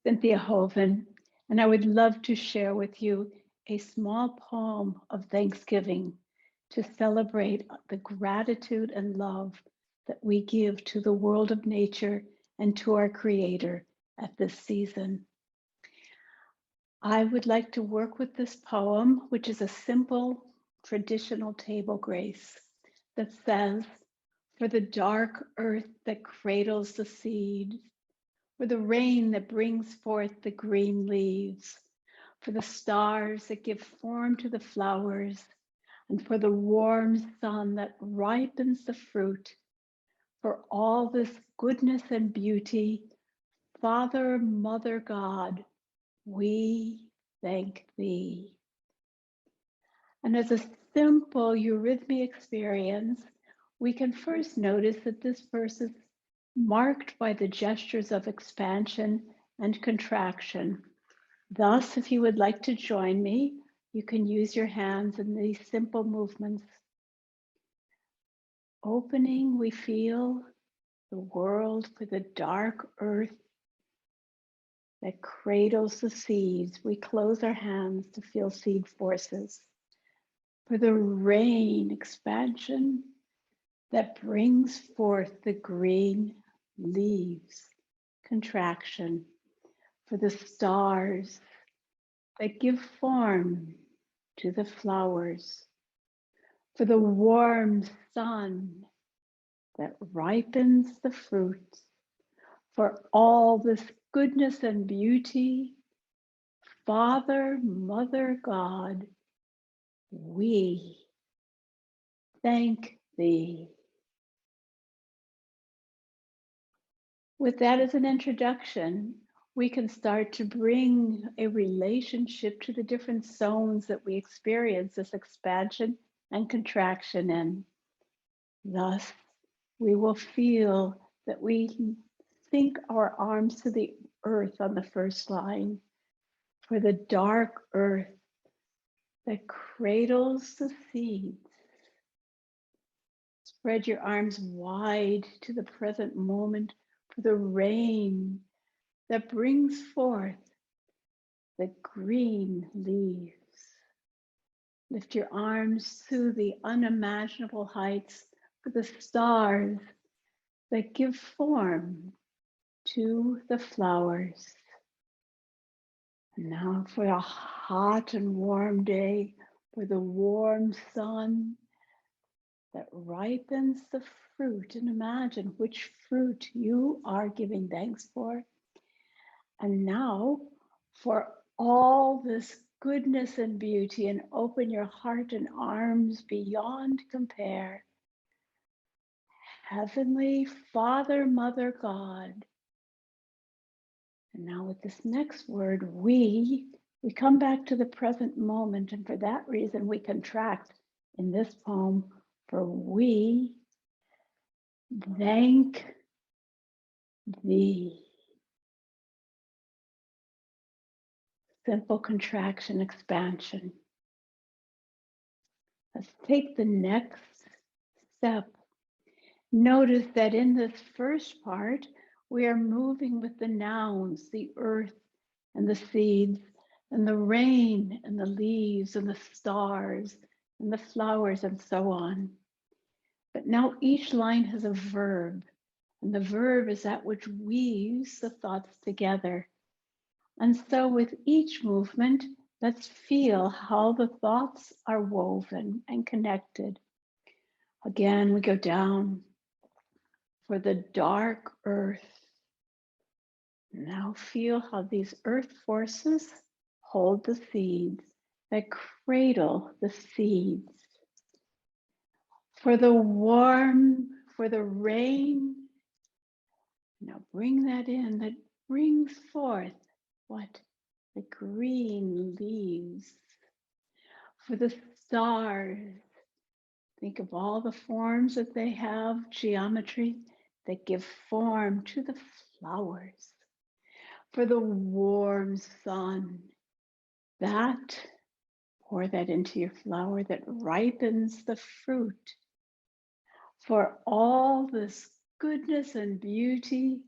Cynthia Hoven, and I would love to share with you a small poem of Thanksgiving to celebrate the gratitude and love that we give to the world of nature and to our Creator at this season. I would like to work with this poem, which is a simple traditional table grace that says, "For the dark earth that cradles the seed, for the rain that brings forth the green leaves, for the stars that give form to the flowers, and for the warm sun that ripens the fruit, for all this goodness and beauty, Father, Mother God, we thank thee." And as a simple eurythmy experience, we can first notice that this verse is marked by the gestures of expansion and contraction. Thus, if you would like to join me, you can use your hands in these simple movements. Opening, we feel the world for the dark earth that cradles the seeds. We close our hands to feel seed forces. For the rain, expansion that brings forth the green leaves, contraction. For the stars that give form to the flowers. For the warm sun that ripens the fruit. For all this goodness and beauty, Father, Mother God, we thank thee. With that as an introduction, we can start to bring a relationship to the different zones that we experience this expansion and contraction in. Thus, we will feel that we sink our arms to the earth on the first line, for the dark earth that cradles the seeds. Spread your arms wide to the present moment for the rain that brings forth the green leaves. Lift your arms to the unimaginable heights for the stars that give form to the flowers. And now for a hot and warm day, for the warm sun that ripens the fruit. And imagine which fruit you are giving thanks for. And now for all this goodness and beauty, and open your heart and arms beyond compare. Heavenly Father, Mother God. And now with this next word, we come back to the present moment. And for that reason, we contract in this poem for we thank thee. Simple contraction, expansion. Let's take the next step. Notice that in this first part, we are moving with the nouns, the earth and the seeds, and the rain and the leaves and the stars and the flowers and so on. But now each line has a verb, and the verb is that which weaves the thoughts together. And so with each movement, let's feel how the thoughts are woven and connected. Again, we go down for the dark earth. Now feel how these earth forces hold the seeds, that cradle the seeds. For the warm, for the rain, now bring that in, that brings forth what? The green leaves. For the stars, think of all the forms that they have, geometry, that give form to the flowers. For the warm sun, that, pour that into your flower that ripens the fruit. For all this goodness and beauty,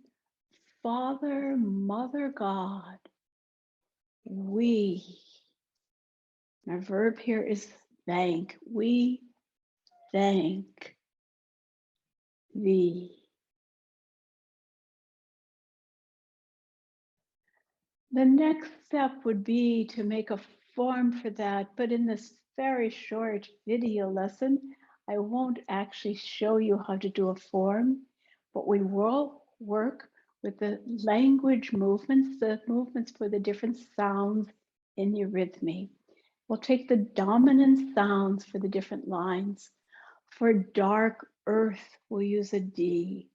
Father, Mother, God, we, our verb here is thank. We thank thee. The next step would be to make a form for that, but in this very short video lesson, I won't actually show you how to do a form, but we will work with the language movements, the movements for the different sounds in eurythmy. We'll take the dominant sounds for the different lines. For dark earth, we'll use a D.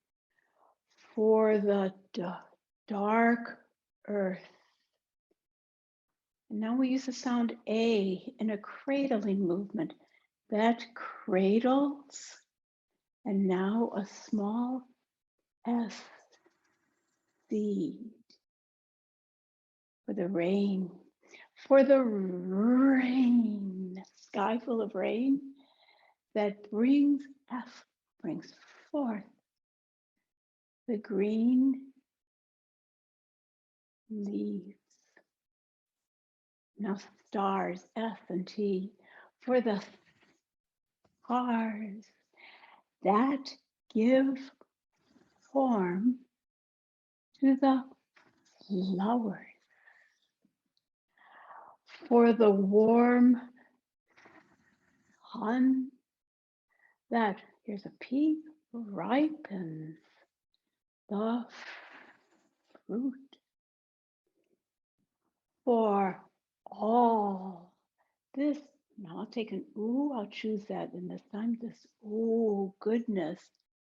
For the dark earth. And now we use the sound A in a cradling movement. That cradles, and now a small S, seed. For the rain. For the rain, sky full of rain, that brings F, brings forth the green leaves. Now stars, S and T, for the stars that give form to the flowers. For the warm sun that, here's a P, ripens the fruit. For all this, now I'll take an ooh, I'll choose that, and this time this ooh, goodness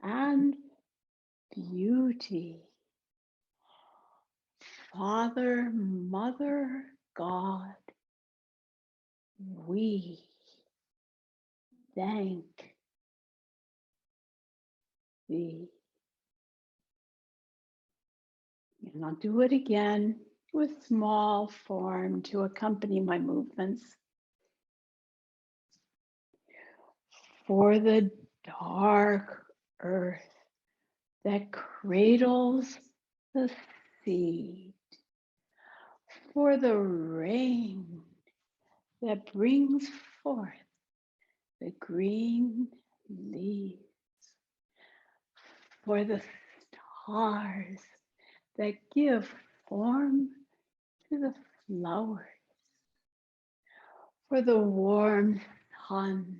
and beauty. Father, Mother, God, we thank thee. And I'll do it again with small form to accompany my movements. For the dark earth that cradles the seed. For the rain that brings forth the green leaves. For the stars that give form to the flowers. For the warm sun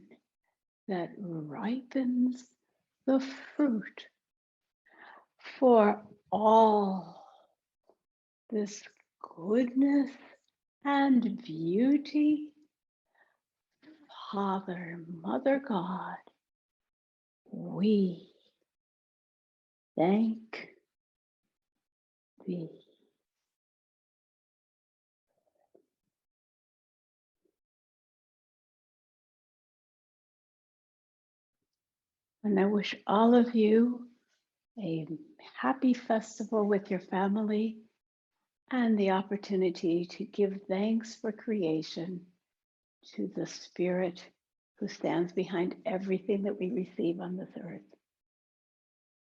that ripens the fruit. For all this goodness and beauty, Father, Mother, God, we thank thee. And I wish all of you a happy festival with your family and the opportunity to give thanks for creation to the Spirit who stands behind everything that we receive on this earth.